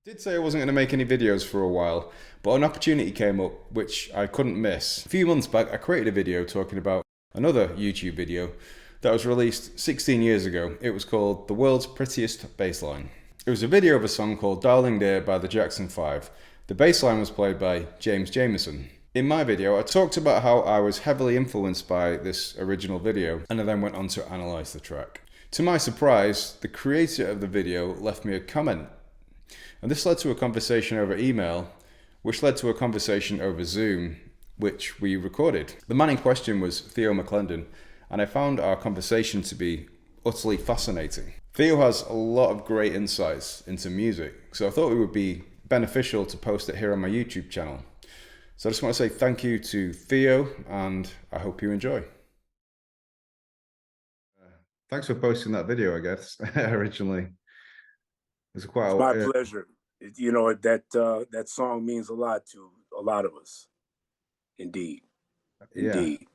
Did say I wasn't going to make any videos for a while, but an opportunity came up which I couldn't miss. A few months back, I created a video talking about another YouTube video that was released 16 years ago. It was called The World's Prettiest Bassline. It was a video of a song called Darling Dear by the Jackson 5. The bassline was played by James Jamerson. In my video, I talked about how I was heavily influenced by this original video, and I then went on to analyse the track. To my surprise, the creator of the video left me a comment. And this led to a conversation over email, which led to a conversation over Zoom, which we recorded. The man in question was Theo McClendon, and I found our conversation to be utterly fascinating. Theo has a lot of great insights into music, so I thought it would be beneficial to post it here on my YouTube channel. So I just want to say thank you to Theo, and I hope you enjoy. Thanks for posting that video, I guess, originally. It's quite It's my pleasure. You know, that song means a lot to a lot of us. Indeed. Indeed. Yeah.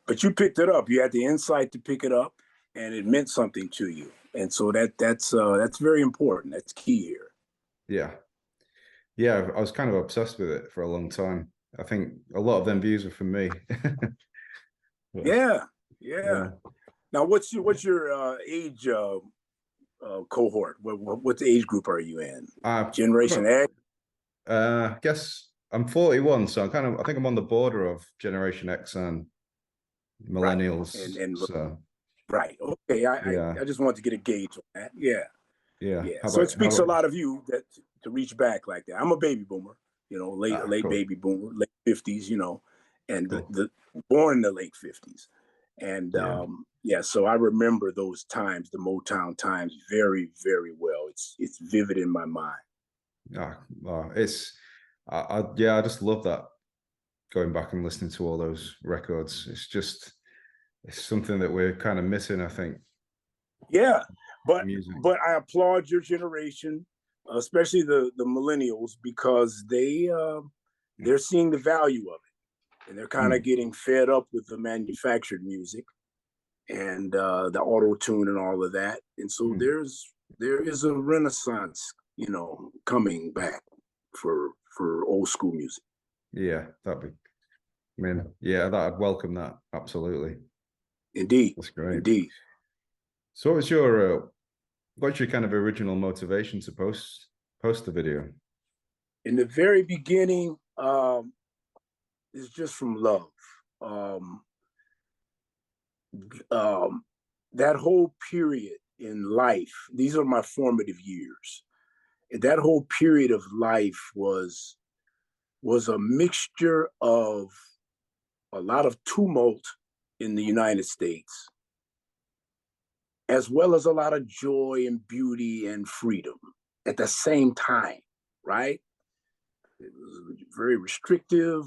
But you picked it up. You had the insight to pick it up, and it meant something to you. And so that's very important. That's key here. Yeah. Yeah, I was kind of obsessed with it for a long time. I think a lot of them views are from me. Yeah. Now, what's your age cohort? What age group are you in? Generation X? I guess I'm 41, so I think I'm on the border of Generation X and millennials. Right. Right. Okay. I just wanted to get a gauge on that. Yeah. So it speaks a lot of you that to reach back like that. I'm a baby boomer, you know, late cool. baby boomer, late 50s, you know, and cool. the born in the late 50s. And so I remember those times, the Motown times, very, very well. It's vivid in my mind. I just love that. Going back and listening to all those records, it's something that we're kind of missing, I think. Yeah, but I applaud your generation, especially the millennials, because they're seeing the value of it, and they're kind of getting fed up with the manufactured music and the auto tune and all of that, and so there is a renaissance, you know, coming back for old school music. Yeah, I'd welcome that, absolutely. Indeed. That's great. Indeed. So what's your kind of original motivation to post the video? In the very beginning, it's just from love. That whole period in life, these are my formative years. That whole period of life was a mixture of a lot of tumult in the United States, as well as a lot of joy and beauty and freedom at the same time, right? It was very restrictive,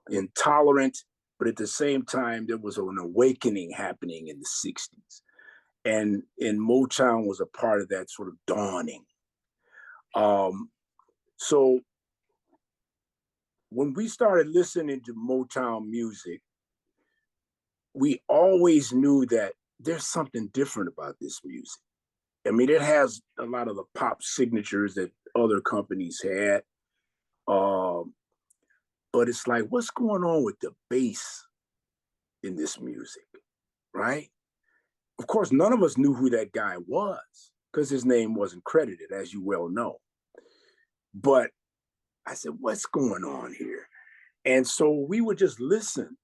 intolerant, but at the same time, there was an awakening happening in the 60s. And Motown was a part of that sort of dawning. So when we started listening to Motown music, we always knew that there's something different about this music. I mean, it has a lot of the pop signatures that other companies had. But it's like, what's going on with the bass in this music, right? Of course, none of us knew who that guy was because his name wasn't credited, as you well know. But I said, what's going on here? And so we would just listen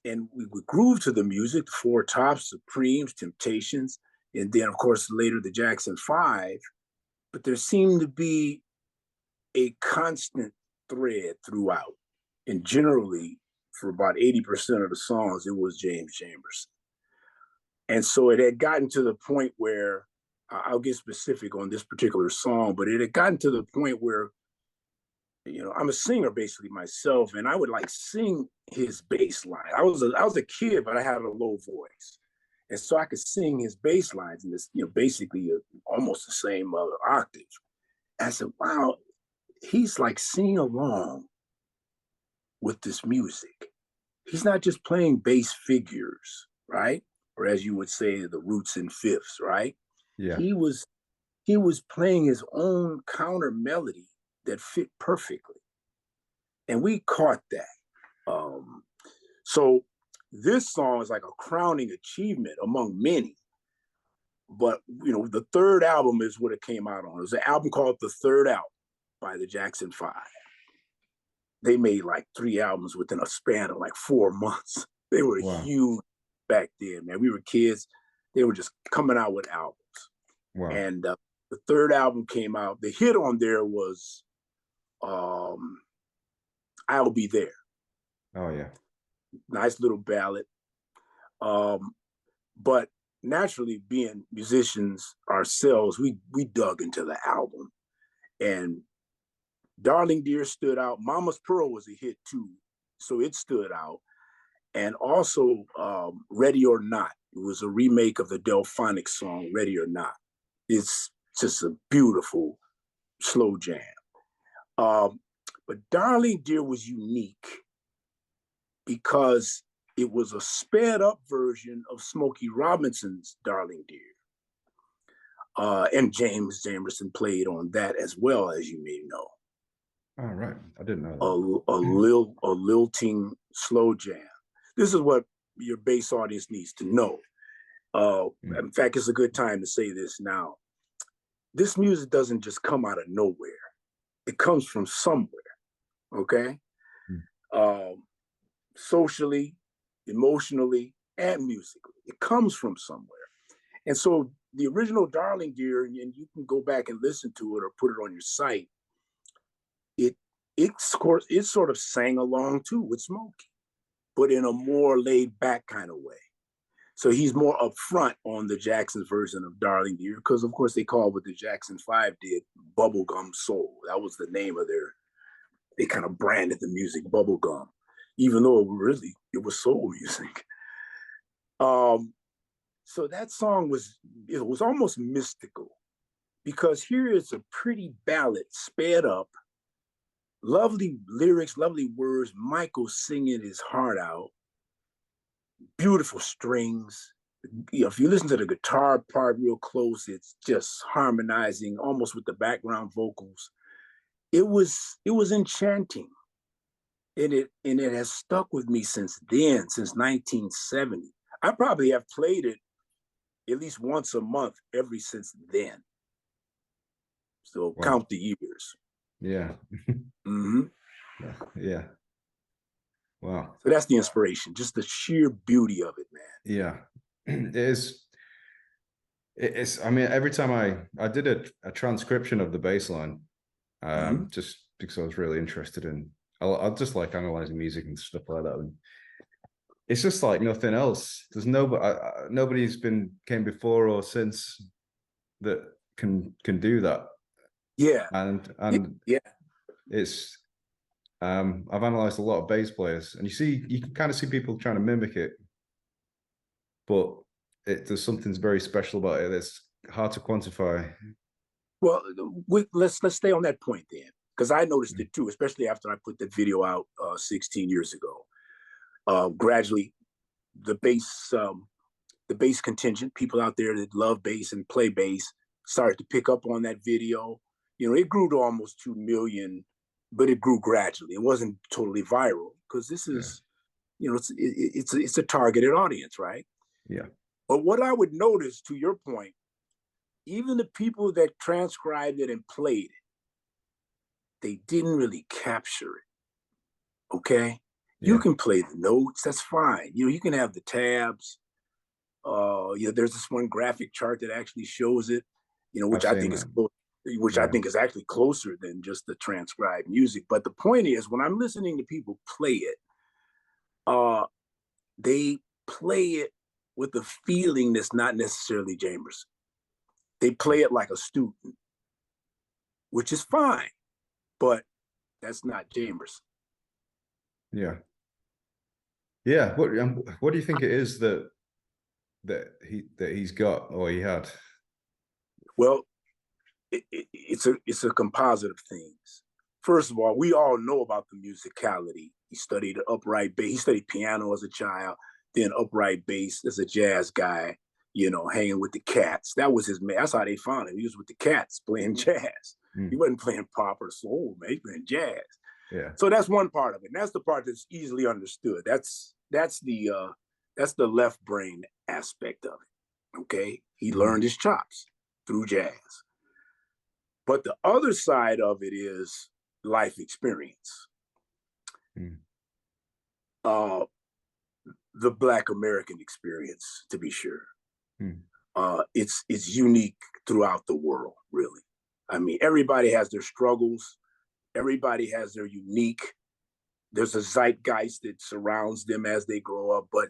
and we would groove to the music, the Four Tops, Supremes, Temptations, and then, of course, later the Jackson 5. But there seemed to be a constant thread throughout. And generally, for about 80% of the songs, it was James Jamerson. And so it had gotten to the point where, I'll get specific on this particular song, but it had gotten to the point where, you know, I'm a singer basically myself, and I would like sing his bass line. I was a kid, but I had a low voice. And so I could sing his bass lines in this, you know, basically almost the same octave. And I said, wow, he's like singing along with this music. He's not just playing bass figures, right? Or as you would say, the roots and fifths, right? Yeah. He was he was playing his own counter melody that fit perfectly. And we caught that. So this song is like a crowning achievement among many. But, the third album is what it came out on. It was an album called The Third Album by the Jackson 5. They made like 3 albums within a span of like 4 months. They were huge back then, man. We were kids. They were just coming out with albums. Wow. And the third album came out. The hit on there was I'll Be There. Oh, yeah. Nice little ballad. But naturally, being musicians ourselves, we dug into the album. And Darling Dear stood out. Mama's Pearl was a hit too, so it stood out. And also Ready or Not. It was a remake of the Delphonics song, Ready or Not. It's just a beautiful slow jam. But Darling Dear was unique because it was a sped up version of Smokey Robinson's Darling Dear. And James Jamerson played on that as well, as you may know. Oh, right. I didn't know that. A lilting slow jam. This is what your bass audience needs to know. In fact, it's a good time to say this now. This music doesn't just come out of nowhere. It comes from somewhere, okay? Socially, emotionally, and musically. It comes from somewhere. And so the original Darling Dear, and you can go back and listen to it or put it on your site, it sort of sang along too with Smokey, but in a more laid back kind of way. So he's more upfront on the Jackson's version of Darling Dear, because of course they called what the Jackson 5 did bubblegum soul. That was the name of they kind of branded the music bubblegum, even though it was soul music. So that song was almost mystical, because here is a pretty ballad sped up, lovely lyrics, lovely words, Michael singing his heart out, beautiful strings. If you listen to the guitar part real close, it's just harmonizing almost with the background vocals. It was enchanting. And it has stuck with me since then, since 1970. I probably have played it at least once a month ever since then. So count the years. Yeah. Mm-hmm. Yeah. Wow. So that's the inspiration, just the sheer beauty of it, man. Yeah. It is. It's, I mean, every time I did a transcription of the bass line, just because I was really interested in, I just like analyzing music and stuff like that. And it's just like nothing else. There's nobody's came before or since that can do that. Yeah. And yeah. It's I've analyzed a lot of bass players, and you can kind of see people trying to mimic it, but there's something very special about it that's hard to quantify. Well, let's stay on that point then, because I noticed it too, especially after I put that video out 16 years ago. Gradually, the bass contingent, people out there that love bass and play bass, started to pick up on that video. It grew to almost 2 million, but it grew gradually. It wasn't totally viral, because this is, it's a targeted audience, right? Yeah. But what I would notice, to your point, even the people that transcribed it and played it, they didn't really capture it. Okay? Yeah. You can play the notes, that's fine. You can have the tabs. There's this one graphic chart that actually shows it, which I think I think is actually closer than just the transcribed music. But the point is, when I'm listening to people play it, they play it with a feeling that's not necessarily Jamerson. They play it like a student, which is fine, but that's not Jamerson. Yeah. Yeah. What do you think it is that he's got, or he had? Well, it's a composite of things. First of all, we all know about the musicality. He studied upright bass. He studied piano as a child, then upright bass as a jazz guy. you know, hanging with the cats. That was his man. That's how they found him. He was with the cats playing jazz. He wasn't playing pop or soul, man. He playing jazz. Yeah. So that's one part of it. And that's the part that's easily understood. That's the left brain aspect of it. Okay. He learned his chops through jazz. But the other side of it is life experience. The Black American experience, to be sure. It's unique throughout the world, really. I mean, everybody has their struggles. Everybody has their unique. There's a zeitgeist that surrounds them as they grow up. But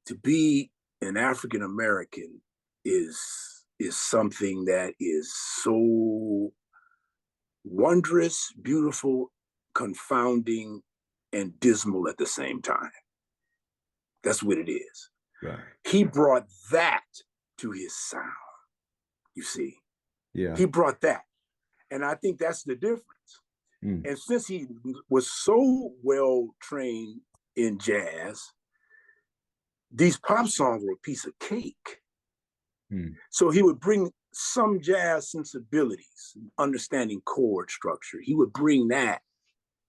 to be an African American is something that is so wondrous, beautiful, confounding, and dismal at the same time. That's what it is. Right. He brought that to his sound, you see. Yeah. He brought that. And I think that's the difference. And since he was so well trained in jazz, these pop songs were a piece of cake. So he would bring some jazz sensibilities, understanding chord structure. He would bring that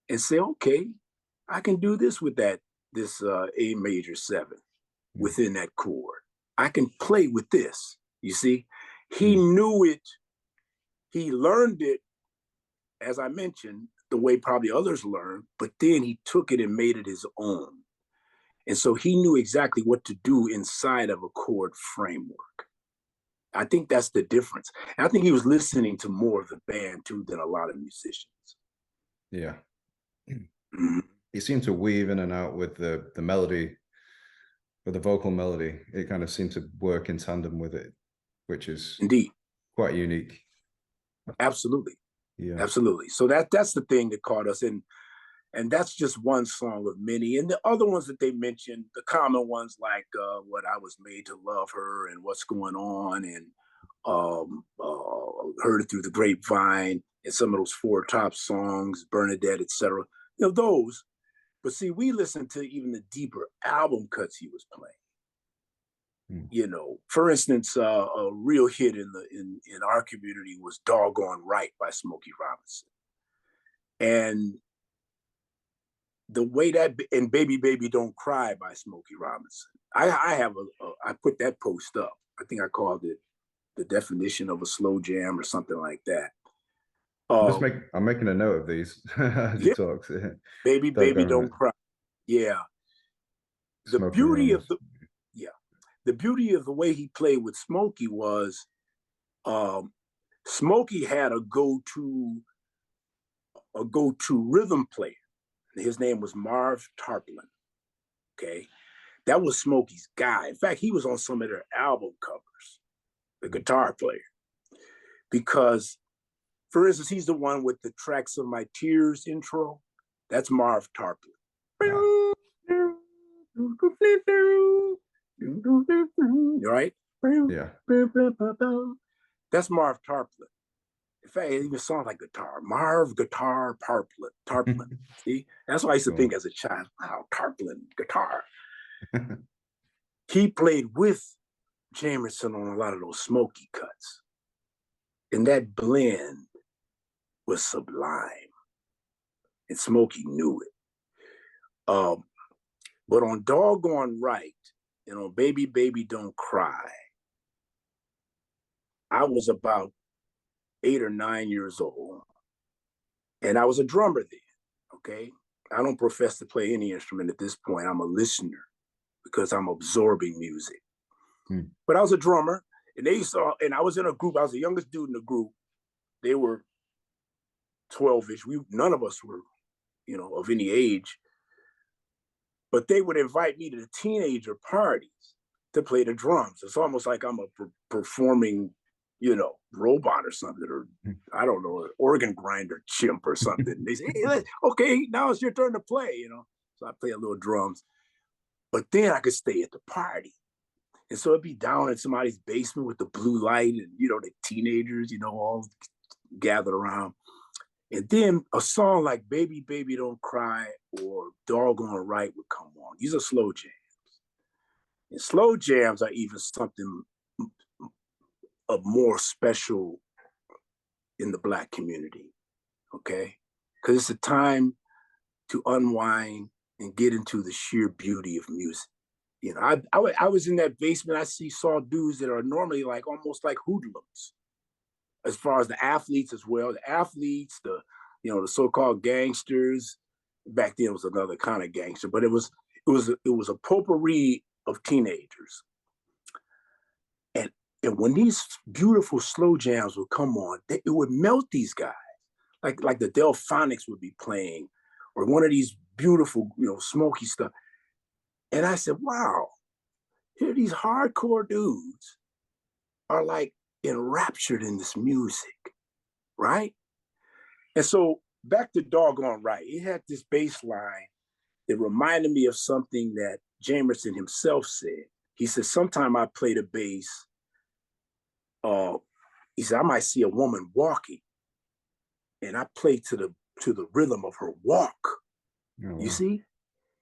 and say, okay, I can do this with this A major 7 within that chord. I can play with this, you see. He knew it. He learned it, as I mentioned, the way probably others learn, but then he took it and made it his own. And so he knew exactly what to do inside of a chord framework. I think that's the difference. And I think he was listening to more of the band too than a lot of musicians. Yeah. He seemed to weave in and out with the melody, with the vocal melody. It kind of seemed to work in tandem with it, which is indeed quite unique. Absolutely. Yeah. Absolutely. So that's the thing that caught us. And that's just one song of many. And the other ones that they mentioned, the common ones like What I Was Made to Love Her and What's Going On and Heard It Through the Grapevine and some of those Four Top songs, Bernadette, etc. You know, those. But see, we listened to even the deeper album cuts he was playing. You know, for instance, a real hit in our community was Doggone Right by Smokey Robinson. And the way that, and Baby Baby Don't Cry by Smokey Robinson. I put that post up. I think I called it The Definition of a Slow Jam or something like that. I'm making a note of these as you talk. Baby Baby Don't Cry. Yeah. The beauty of the way he played with Smokey was Smokey had a go-to rhythm player. His name was Marv Tarplin. Okay. That was Smokey's guy. In fact, he was on some of their album covers, the guitar player. Because, for instance, he's the one with the Tracks of My Tears intro. That's Marv Tarplin. Right? Yeah. That's Marv Tarplin. In fact, it even sounds like guitar. Marv Guitar Tarplin. See? That's what I used to think as a child. Wow, Tarplin, guitar. He played with Jamerson on a lot of those Smokey cuts. And that blend was sublime. And Smokey knew it. But on Doggone Right and on Baby Baby Don't Cry, I was about 8 or 9 years old. And I was a drummer then, okay? I don't profess to play any instrument at this point. I'm a listener because I'm absorbing music. But I was a drummer, and and I was in a group. I was the youngest dude in the group. They were 12-ish. None of us were, you know, of any age. But they would invite me to the teenager parties to play the drums. It's almost like I'm a performing, you know, robot or something, or I don't know, an organ grinder chimp or something. They say, hey, okay, now it's your turn to play, you know. So I play a little drums. But then I could stay at the party. And so it'd be down in somebody's basement with the blue light and, you know, the teenagers, you know, all gathered around. And then a song like Baby, Baby Don't Cry or Doggone Right would come on. These are slow jams. And slow jams are even something more special in the Black community, okay? Because it's a time to unwind and get into the sheer beauty of music. You know, I was in that basement. Saw dudes that are normally like almost like hoodlums, as far as the athletes as well. The athletes, the so-called gangsters. Back then it was another kind of gangster, but it was a potpourri of teenagers. And when these beautiful slow jams would come on, it would melt these guys. Like the Delphonics would be playing, or one of these beautiful, smoky stuff. And I said, wow, here these hardcore dudes are like enraptured in this music, right? And so back to Doggone Right, it had this bass line that reminded me of something that Jamerson himself said. He said, sometime I play the bass, he said, I might see a woman walking and I play to the rhythm of her walk. Oh, wow. You see?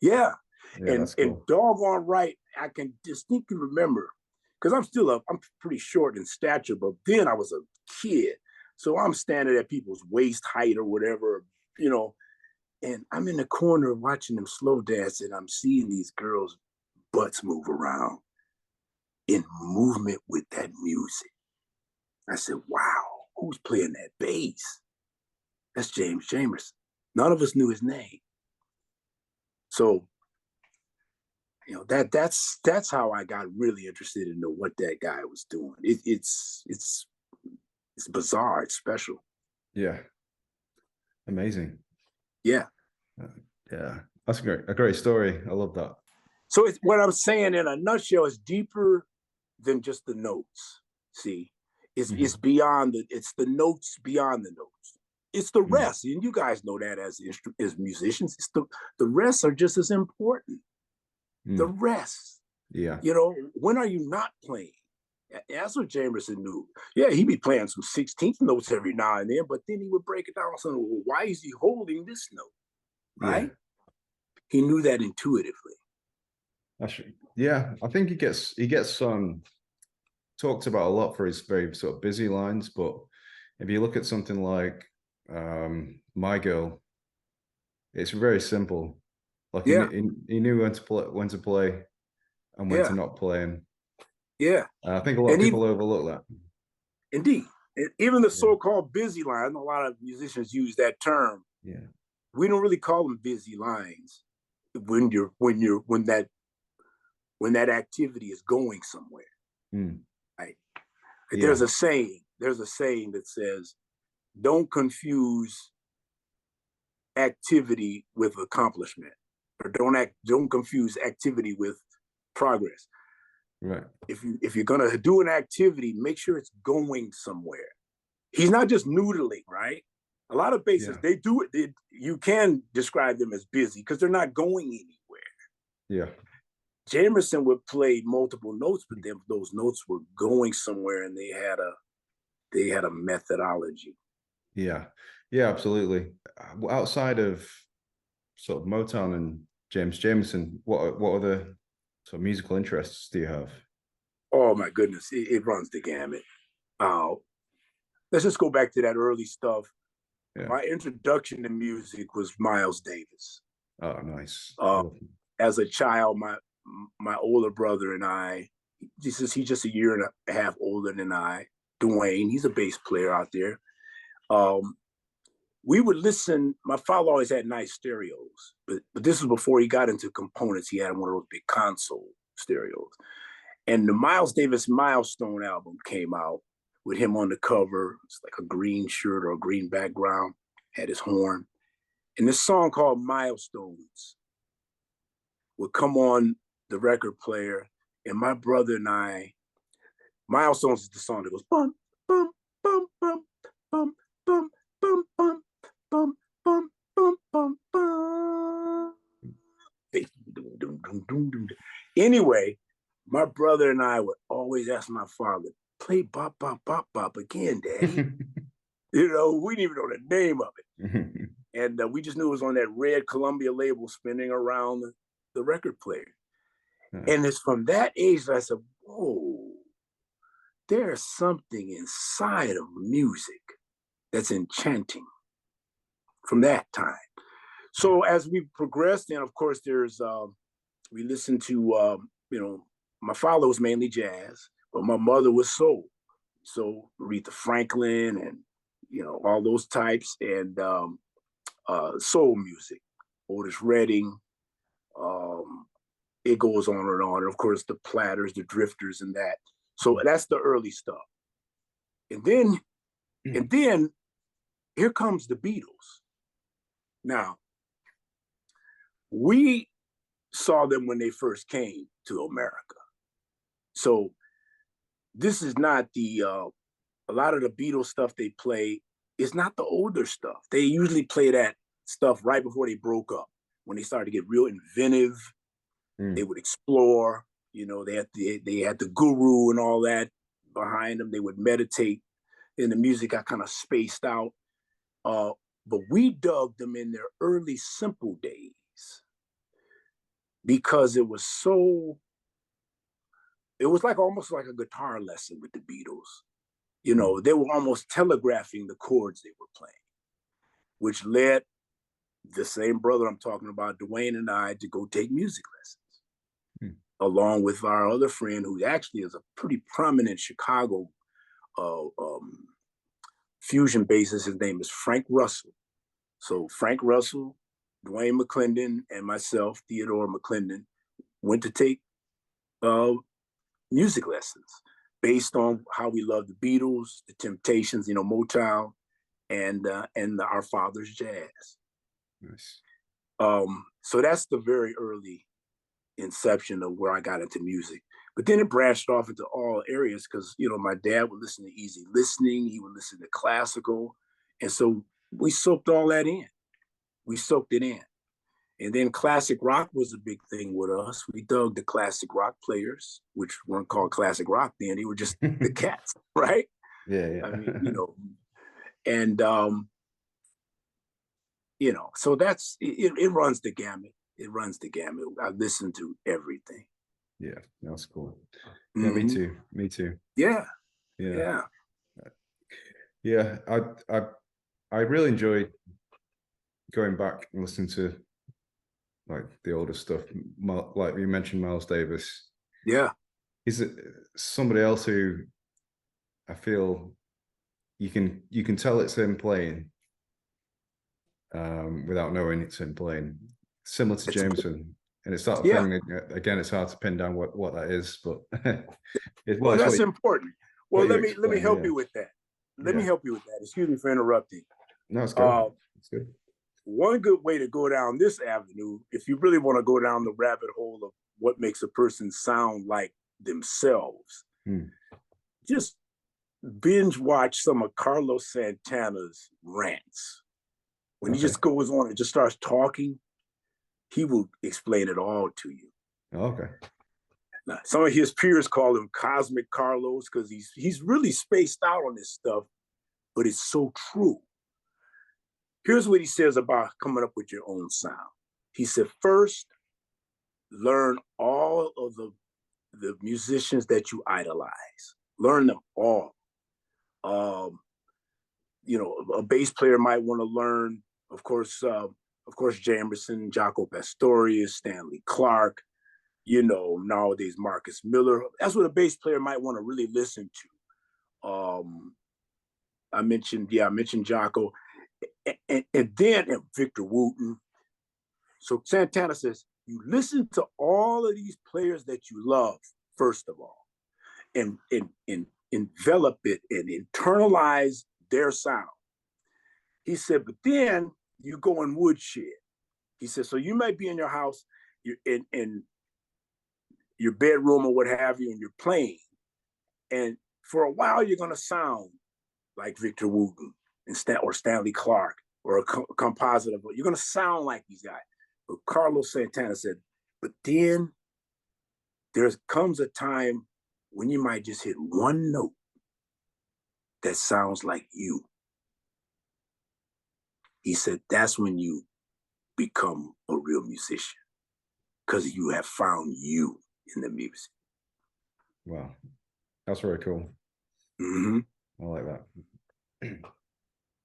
Yeah. And cool. Doggone Right, I can distinctly remember, because I'm pretty short in stature, but then I was a kid. So I'm standing at people's waist height or whatever, and I'm in the corner watching them slow dance, and I'm seeing these girls' butts move around in movement with that music. I said, wow, who's playing that bass? That's James Jamerson. None of us knew his name. So, that's how I got really interested in what that guy was doing. It's bizarre. It's special. Yeah. Amazing. Yeah. Yeah. That's a great story. I love that. So what I'm saying in a nutshell is deeper than just the notes. See, it's beyond it's the notes beyond the notes. It's the rest, and you guys know that as musicians. It's the rest are just as important. The rest. Yeah. When are you not playing? That's what Jamerson knew. Yeah, he'd be playing some 16th notes every now and then, but then he would break it down. So, well, why is he holding this note? Right? Yeah. He knew that intuitively. Yeah, I think he gets talked about a lot for his very sort of busy lines, but if you look at something like My Girl, it's very simple. Like he knew when to play and when to not play. And I think a lot of people overlook that. Indeed. Even the so-called busy line, a lot of musicians use that term. Yeah. We don't really call them busy lines when that activity is going somewhere. Right? Yeah. There's a saying that says, don't confuse activity with accomplishment, or don't confuse activity with progress. Right. If you're gonna do an activity, make sure it's going somewhere. He's not just noodling, right? A lot of bassists, they do it. You can describe them as busy because they're not going anywhere. Yeah. Jamerson would play multiple notes, but those notes were going somewhere, and they had a methodology. Yeah. Yeah, absolutely. Outside of sort of Motown and James Jamerson, what other sort of musical interests do you have? Oh my goodness, it runs the gamut. Let's just go back to that early stuff. Yeah. My introduction to music was Miles Davis. Oh, nice. As a child, my older brother and I, he's just a year and a half older than I, Dwayne, he's a bass player out there. We would listen. My father always had nice stereos, but this was before he got into components. He had one of those big console stereos. And the Miles Davis Milestone album came out with him on the cover. It's like a green shirt or a green background, had his horn. And this song called Milestones would come on the record player. And my brother and I, Milestones is the song that goes bum, bum, bum, bum, bum, bum, bum, bum, bum, bum, bum, bum, bum. Anyway, my brother and I would always ask my father, play bop, bop, bop, bop again, Daddy. We didn't even know the name of it. And we just knew it was on that red Columbia label spinning around the record player. And it's from that age that I said, whoa, there's something inside of music that's enchanting from that time. So as we progressed, and of course, we listened to, my father was mainly jazz, but my mother was soul. So Aretha Franklin and, all those types, and soul music, Otis Redding, it goes on and on. And of course, the Platters, the Drifters, and that. So that's the early stuff. And then here comes the Beatles. Now, we saw them when they first came to America. So this is not a lot of the Beatles stuff they play is not the older stuff. They usually play that stuff right before they broke up, when they started to get real inventive. They would explore, they had the guru and all that behind them. They would meditate, and the music got kind of spaced out. But we dug them in their early simple days because it was almost like a guitar lesson with the Beatles. They were almost telegraphing the chords they were playing, which led the same brother I'm talking about, Dwayne, and I to go take music lessons, along with our other friend, who actually is a pretty prominent Chicago fusion bassist. His name is Frank Russell. So Frank Russell, Dwayne McClendon, and myself, Theodore McClendon, went to take music lessons based on how we love the Beatles, the Temptations, Motown, and our father's jazz. Nice. So that's the very early inception of where I got into music. But then it branched off into all areas because, my dad would listen to easy listening. He would listen to classical. And so we soaked all that in. We soaked it in. And then classic rock was a big thing with us. We dug the classic rock players, which weren't called classic rock then. They were just the Cats, right? Yeah. I mean, and, so that's, it runs the gamut. It runs the gamut. I listen to everything. Yeah, that's cool. Yeah, me too. Me too. Yeah. Yeah. Yeah. I really enjoy going back and listening to like the older stuff. Like you mentioned, Miles Davis. Yeah. He's somebody else who I feel you can tell it's him playing without knowing it's him playing. Similar to Jameson. And it's that thing, again, it's hard to pin down what that is, but that's important. Well, let me help you with that. Let me help you with that. Excuse me for interrupting. No, it's good. It's good. One good way to go down this avenue, if you really want to go down the rabbit hole of what makes a person sound like themselves, just binge watch some of Carlos Santana's rants. When he just goes on and just starts talking, he will explain it all to you. Okay. Now, some of his peers call him Cosmic Carlos because he's really spaced out on this stuff, but it's so true. Here's what he says about coming up with your own sound. He said, first, learn all of the musicians that you idolize. Learn them all. A bass player might want to learn, of course, Jamerson, Jaco Pastorius, Stanley Clarke, nowadays Marcus Miller. That's what a bass player might want to really listen to. I mentioned Jaco, and then Victor Wooten. So Santana says, you listen to all of these players that you love, first of all, and envelop it and internalize their sound. He said, but then you go in woodshed. He said, so you might be in your house, you're in your bedroom or what have you, and you're playing. And for a while, you're going to sound like Victor Wooten or Stanley Clarke or a compositor. You're going to sound like these guys. But Carlos Santana said, but then there comes a time when you might just hit one note that sounds like you. He said, that's when you become a real musician, because you have found you in the music. Wow. That's very cool. Mm-hmm. I like that.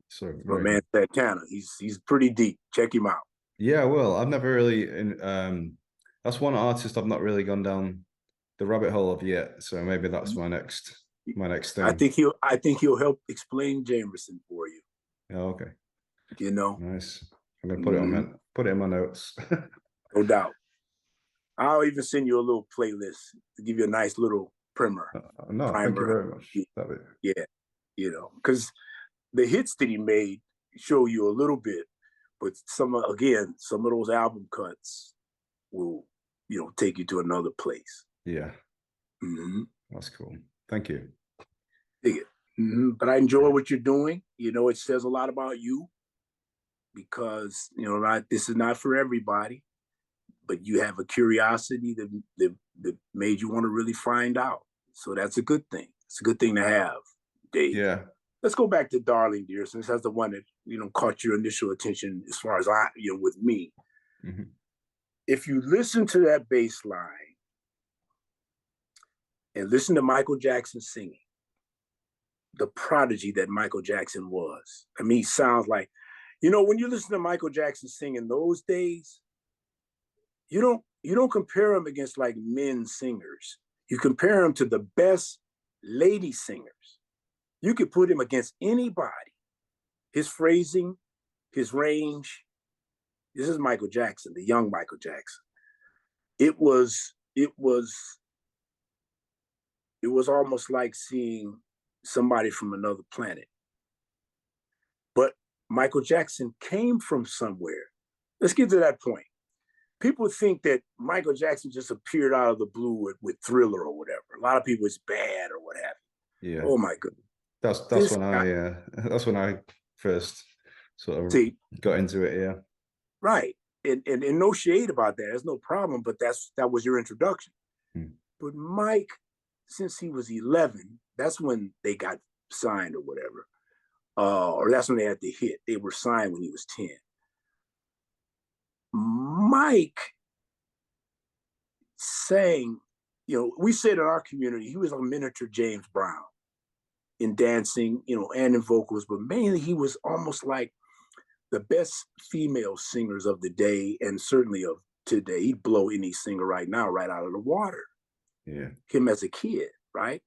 So My very man good. Santana, he's pretty deep. Check him out. Yeah, well, I've never really that's one artist I've not really gone down the rabbit hole of yet. So maybe that's my next thing. I think he'll help explain Jamerson for you. Oh, okay. You know, Nice. I'm gonna mm-hmm. put it in my notes. No doubt. I'll even send you a little playlist to give you a nice little No, thank you primer. very much. That'd be, Yeah, you know, because the hits that he made show you a little bit, but some of those album cuts will, take you to another place. yeah, Mm-hmm. that's cool. Thank you. Dig it. Mm-hmm. But I enjoy what you're doing. It says a lot about you because this is not for everybody, but you have a curiosity that made you want to really find out. So that's a good thing. It's a good thing to have, Dave. Yeah. Let's go back to Darling Dear, since that's the one that caught your initial attention as far as with me. Mm-hmm. If you listen to that bass line and listen to Michael Jackson singing, the prodigy that Michael Jackson was. I mean, he sounds like, when you listen to Michael Jackson sing in those days, you don't compare him against like men singers. You compare him to the best lady singers. You could put him against anybody. His phrasing, his range. This is Michael Jackson, the young Michael Jackson. It was almost like seeing somebody from another planet. But Michael Jackson came from somewhere. Let's get to that point. People think that Michael Jackson just appeared out of the blue with Thriller or whatever. A lot of people, it's bad or what have you. Yeah. Oh my goodness. That's when I first sort of got into it. Yeah. Right. And no shade about that. There's no problem. But that was your introduction. But Mike, since he was 11, that's when they got signed or whatever. Or that's when they had the hit. They were signed when he was 10. Mike sang, we said in our community, he was a miniature James Brown in dancing, and in vocals, but mainly he was almost like the best female singers of the day and certainly of today. He'd blow any singer right now right out of the water. Yeah. Him as a kid, right?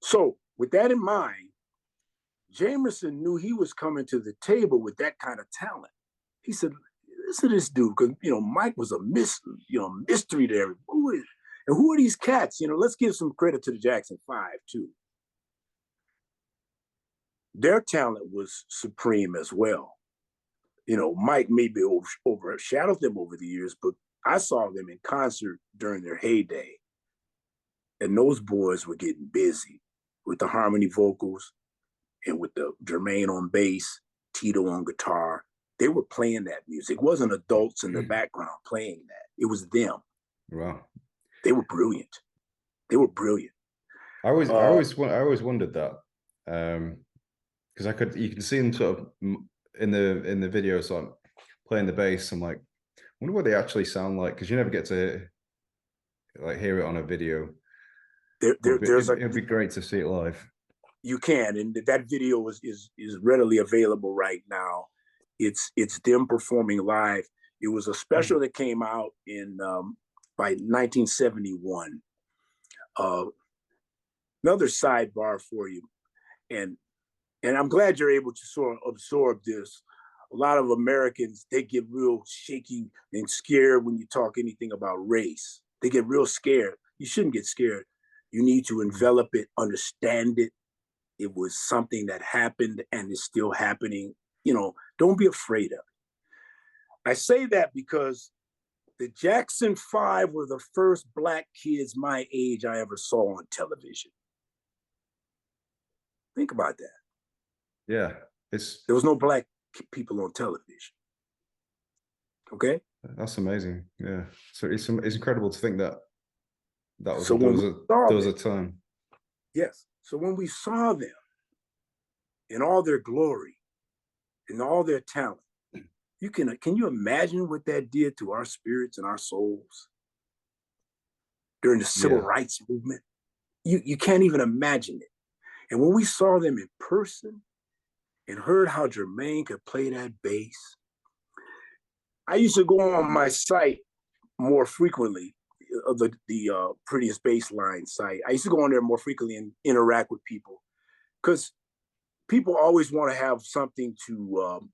So with that in mind, Jamerson knew he was coming to the table with that kind of talent. He said, listen to this dude, because Mike was a mystery to everybody. Who are these cats? Let's give some credit to the Jackson 5 too. Their talent was supreme as well. Mike maybe overshadowed them over the years, but I saw them in concert during their heyday. And those boys were getting busy with the harmony vocals and with the Jermaine on bass, Tito on guitar. They were playing that music. It wasn't adults in the background playing that. It was them. Wow. They were brilliant. They were brilliant. I always wondered that. Because you can see them sort of in the video, sort of playing the bass. I'm like, I wonder what they actually sound like, because you never get to like hear it on a video. It'd be great to see it live. You can, and that video is readily available right now. It's them performing live. It was a special that came out in by 1971. Another sidebar for you, and I'm glad you're able to sort of absorb this. A lot of Americans, they get real shaky and scared when you talk anything about race. They get real scared. You shouldn't get scared. You need to envelop it, understand it. It was something that happened and is still happening. Don't be afraid of it. I say that because the Jackson 5 were the first Black kids my age I ever saw on television. Think about that. Yeah. There was no Black people on television. Okay? That's amazing. Yeah. So it's incredible to think that was so there was a time. Yes. So when we saw them in all their glory, in all their talent, can you imagine what that did to our spirits and our souls during the civil rights movement? You can't even imagine it. And when we saw them in person and heard how Jermaine could play that bass, I used to go on my site more frequently, of the Prettiest bass line site. I used to go on there more frequently and interact with people, because people always want to have something to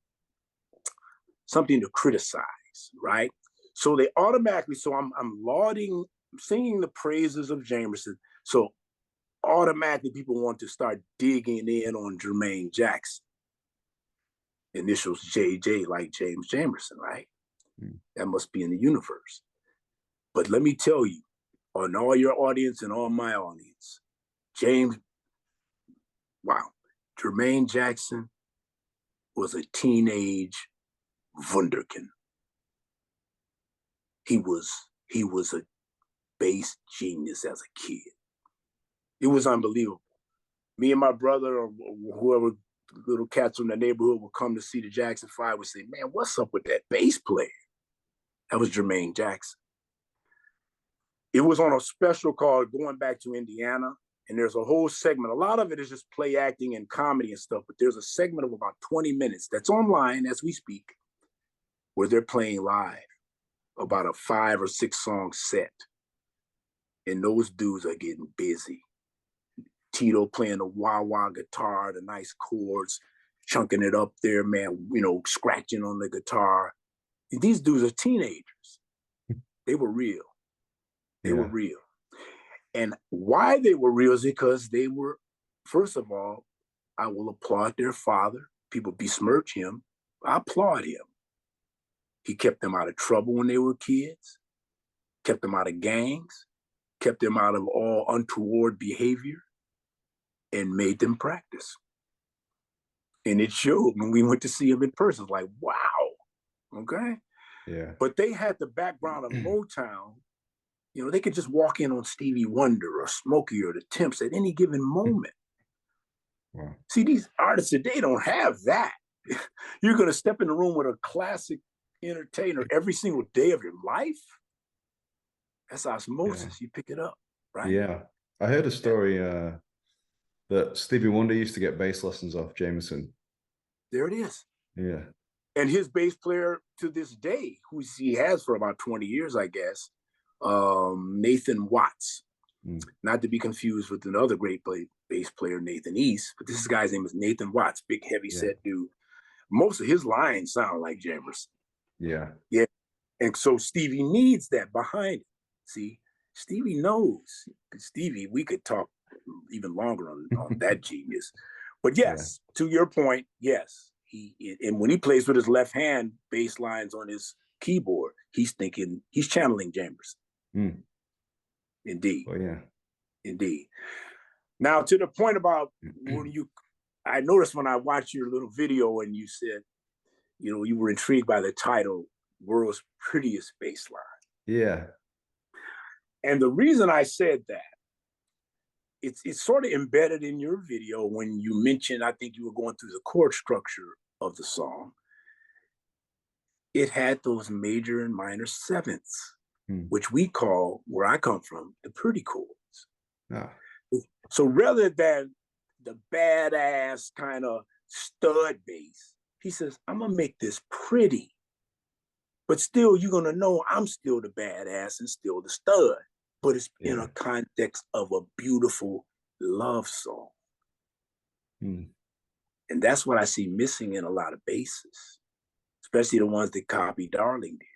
criticize, right? So they automatically, so I'm lauding, singing the praises of Jamerson. So automatically people want to start digging in on Jermaine Jackson. Initials JJ, like James Jamerson, right? That must be in the universe. But let me tell you, on all your audience and on my audience, Jermaine Jackson was a teenage wunderkind. He was a bass genius as a kid. It was unbelievable. Me and my brother, or whoever, little cats from the neighborhood, would come to see the Jackson 5, would say, man, what's up with that bass player? That was Jermaine Jackson. It was on a special called Going Back to Indiana, and there's a whole segment. A lot of it is just play acting and comedy and stuff, but there's a segment of about 20 minutes that's online as we speak, where they're playing live about a 5 or 6 song set. And those dudes are getting busy. Tito playing the wah-wah guitar, the nice chords, chunking it up there, man, scratching on the guitar. And these dudes are teenagers. They were real. They were real. And why they were real is because they were, first of all, I will applaud their father. People besmirch him. I applaud him. He kept them out of trouble when they were kids, kept them out of gangs, kept them out of all untoward behavior, and made them practice. And it showed when we went to see him in person. Like, wow, okay? Yeah. But they had the background of Motown. They could just walk in on Stevie Wonder or Smokey or the Temps at any given moment. Wow. See, these artists today don't have that. You're going to step in the room with a classic entertainer every single day of your life. That's osmosis. You pick it up, right? Yeah. I heard a story that Stevie Wonder used to get bass lessons off Jamerson. There it is. Yeah. And his bass player to this day, who he has for about 20 years, I guess, Nathan Watts. Not to be confused with another great bass player, Nathan East, but this guy's name is Nathan Watts, big heavy set dude. Most of his lines sound like Jamerson. Yeah. Yeah. And so Stevie needs that behind it. See, Stevie knows. Stevie, we could talk even longer on that genius. But yes, to your point, yes. And when he plays with his left hand bass lines on his keyboard, he's channeling Jamerson. Indeed. Oh, yeah. Indeed. Now, to the point about I noticed when I watched your little video and you said, you were intrigued by the title, World's Prettiest Bass Line. Yeah. And the reason I said that, it's sort of embedded in your video when you mentioned, I think you were going through the chord structure of the song. It had those major and minor sevenths, which we call, where I come from, the pretty chords. Ah. So rather than the badass kind of stud bass, he says, I'm going to make this pretty. But still, you're going to know I'm still the badass and still the stud. But it's in a context of a beautiful love song. And that's what I see missing in a lot of basses, especially the ones that copy Darling did.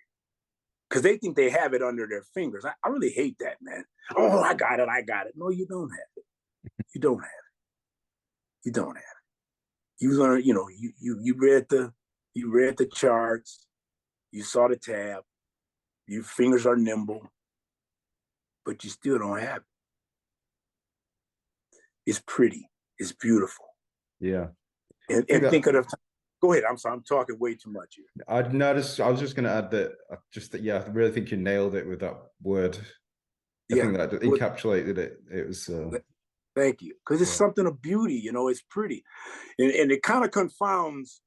Because they think they have it under their fingers. I really hate that, man. Oh, I got it. No, you don't have it. You don't have it. You don't have it. You learn, you read the charts, you saw the tab, your fingers are nimble, but you still don't have it. It's pretty. It's beautiful. Yeah. And think of the time. Go ahead. I'm sorry. I'm talking way too much here. I was just going to add that I really think you nailed it with that word. I think that encapsulated it. It was. Thank you. Because it's something of beauty, it's pretty. And it kind of confounds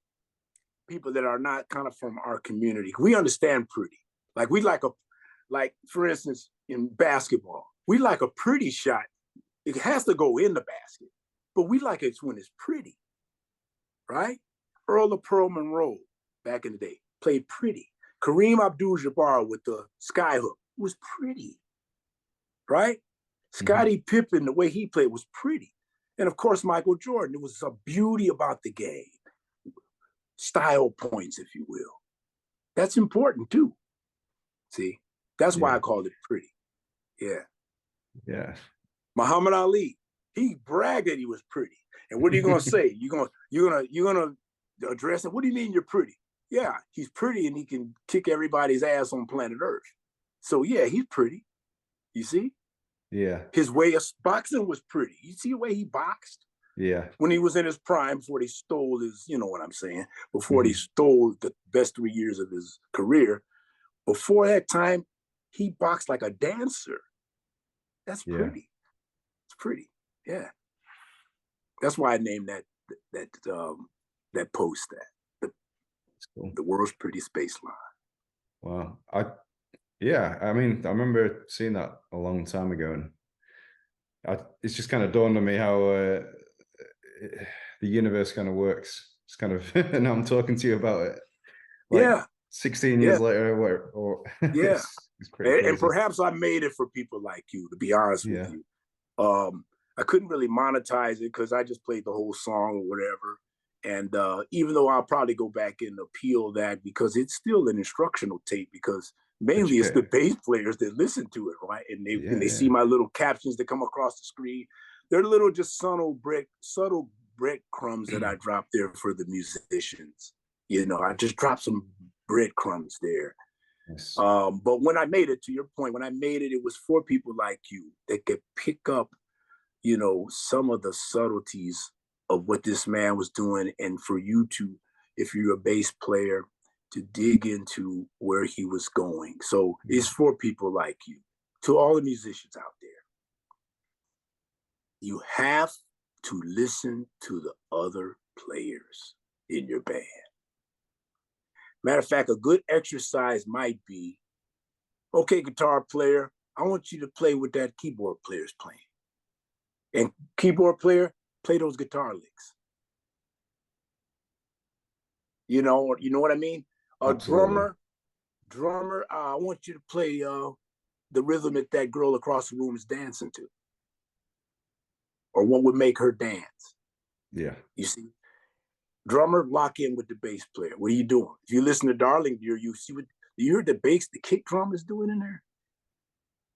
people that are not kind of from our community. We understand pretty. Like for instance, in basketball, we like a pretty shot. It has to go in the basket. but we like it when it's pretty, right? Earl of Pearl Monroe, back in the day, played pretty. Kareem Abdul-Jabbar with the skyhook was pretty, right? Scottie Pippen, the way he played was pretty. And of course, Michael Jordan, it was a beauty about the game. Style points, if you will. That's important too. See, that's why I called it pretty. Yeah. Yeah. Muhammad Ali, he bragged that he was pretty. And what are you gonna say? You're gonna address it? What do you mean you're pretty? Yeah, he's pretty and he can kick everybody's ass on planet Earth. So yeah, he's pretty. You see? Yeah. His way of boxing was pretty. You see the way he boxed? Yeah. When he was in his prime, before they stole his, you know what I'm saying, before they stole the best 3 years of his career, before that time, he boxed like a dancer. That's pretty. It's pretty. Yeah. That's why I named that post the world's prettiest baseline. Wow. I mean, I remember seeing that a long time ago, and it's just kind of dawned on me how the universe kind of works. It's kind of, and I'm talking to you about it. Like 16 years later, or it's pretty crazy. And perhaps I made it for people like you, to be honest with you. I couldn't really monetize it because I just played the whole song or whatever. And even though I'll probably go back and appeal that, because it's still an instructional tape, because mainly it's the bass players that listen to it, right? And they see my little captions that come across the screen. They're little just subtle breadcrumbs that I drop there for the musicians. You know, I just dropped some breadcrumbs there. Yes. But when I made it, to your point, when I made it, it was for people like you that could pick up, you know, some of the subtleties of what this man was doing, and for you to, if you're a bass player, to dig into where he was going. So it's for people like you. To all the musicians out there, you have to listen to the other players in your band. Matter of fact, a good exercise might be, okay, guitar player, I want you to play what that keyboard player's playing. And keyboard player, play those guitar licks. You know what I mean? Drummer, I want you to play the rhythm that girl across the room is dancing to. Or what would make her dance. Yeah. You see? Drummer, lock in with the bass player. What are you doing? If you listen to Darling Dear, you see what you heard the kick drum is doing in there?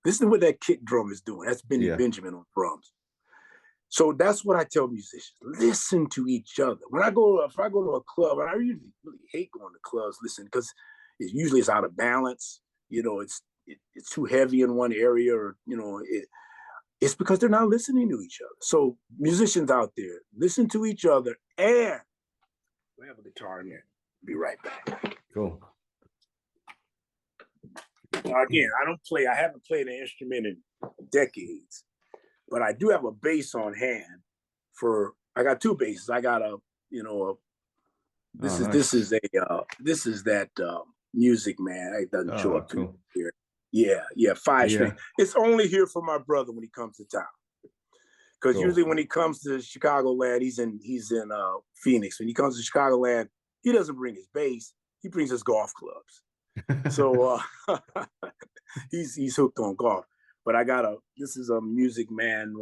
Listen to what that kick drum is doing. That's Benny Benjamin on drums. So that's what I tell musicians. Listen to each other. If I go to a club, and I usually really hate going to clubs, listen, because it's out of balance. You know, it's too heavy in one area, or, you know, it's because they're not listening to each other. So musicians out there, listen to each other, and we have a guitar in there. Be right back. Cool. Now, again, I haven't played an instrument in decades, but I do have a bass on hand. I got two basses. I got this is that Music Man. It doesn't show up cool. Here. Yeah, 5-string. It's only here for my brother when he comes to town. Because usually when he comes to Chicagoland, he's in Phoenix. When he comes to Chicagoland, he doesn't bring his bass. He brings his golf clubs. So he's hooked on golf. But this is a Music Man,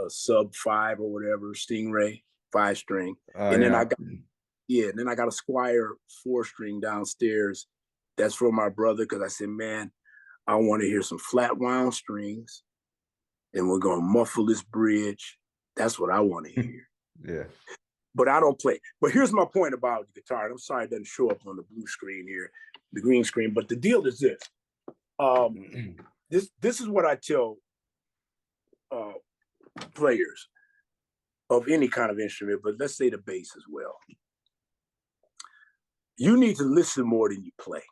sub 5 or whatever, Stingray, 5-string. And then I got a Squire 4-string downstairs. That's for my brother, because I said, man, I want to hear some flat wound strings, and we're going to muffle this bridge. That's what I want to hear. Yeah. But I don't play. But here's my point about the guitar. I'm sorry it doesn't show up on the blue screen here, the green screen. But the deal is this. This is what I tell players of any kind of instrument, but let's say the bass as well. You need to listen more than you play.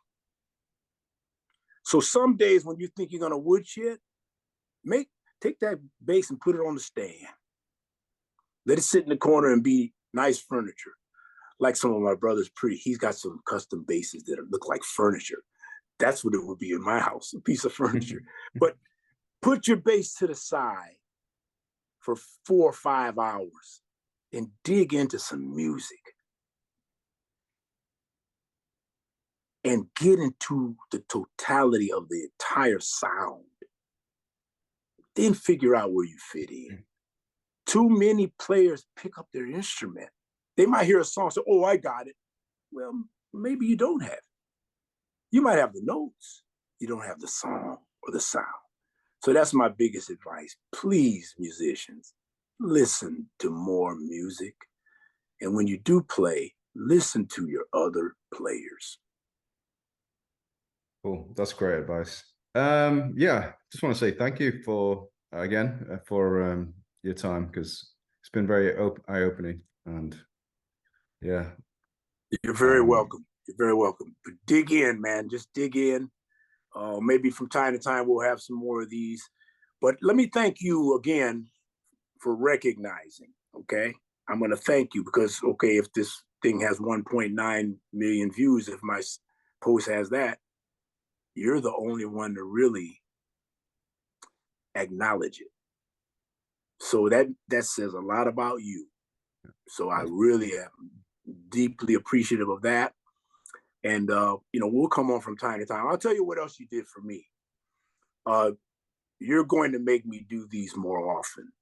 So some days when you think you're gonna woodshed, take that bass and put it on the stand. Let it sit in the corner and be nice furniture. Like some of my brother's he's got some custom basses that look like furniture. That's what it would be in my house, a piece of furniture. But put your bass to the side for 4 or 5 hours and dig into some music and get into the totality of the entire sound. Then figure out where you fit in. Too many players pick up their instrument. They might hear a song and say, oh, I got it. Well, maybe you don't have it. You might have the notes. You don't have the song or the sound. So that's my biggest advice. Please, musicians, listen to more music. And when you do play, listen to your other players. Cool. That's great advice. Yeah, just want to say thank you for your time, because it's been very eye-opening, and yeah. You're very welcome. You're very welcome. But dig in, man. Just dig in. Maybe from time to time we'll have some more of these. But let me thank you again for recognizing, okay? I'm going to thank you because, okay, if this thing has 1.9 million views, if my post has that, you're the only one to really acknowledge it. So that says a lot about you. So I really am deeply appreciative of that. And, we'll come on from time to time. I'll tell you what else you did for me. You're going to make me do these more often,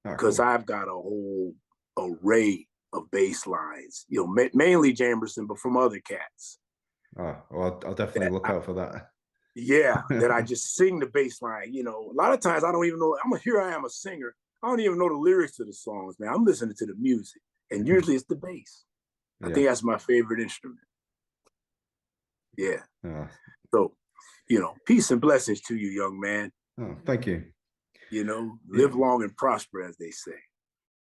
because I've got a whole array of bass lines, mainly Jamerson, but from other cats. Oh, well, I'll definitely look out for that. Yeah, that I just sing the bass line. A lot of times I don't even know. Here I am a singer. I don't even know the lyrics to the songs, man. I'm listening to the music, and usually it's the bass. I think that's my favorite instrument. Yeah. So, peace and blessings to you, young man. Oh, thank you. Live long and prosper, as they say.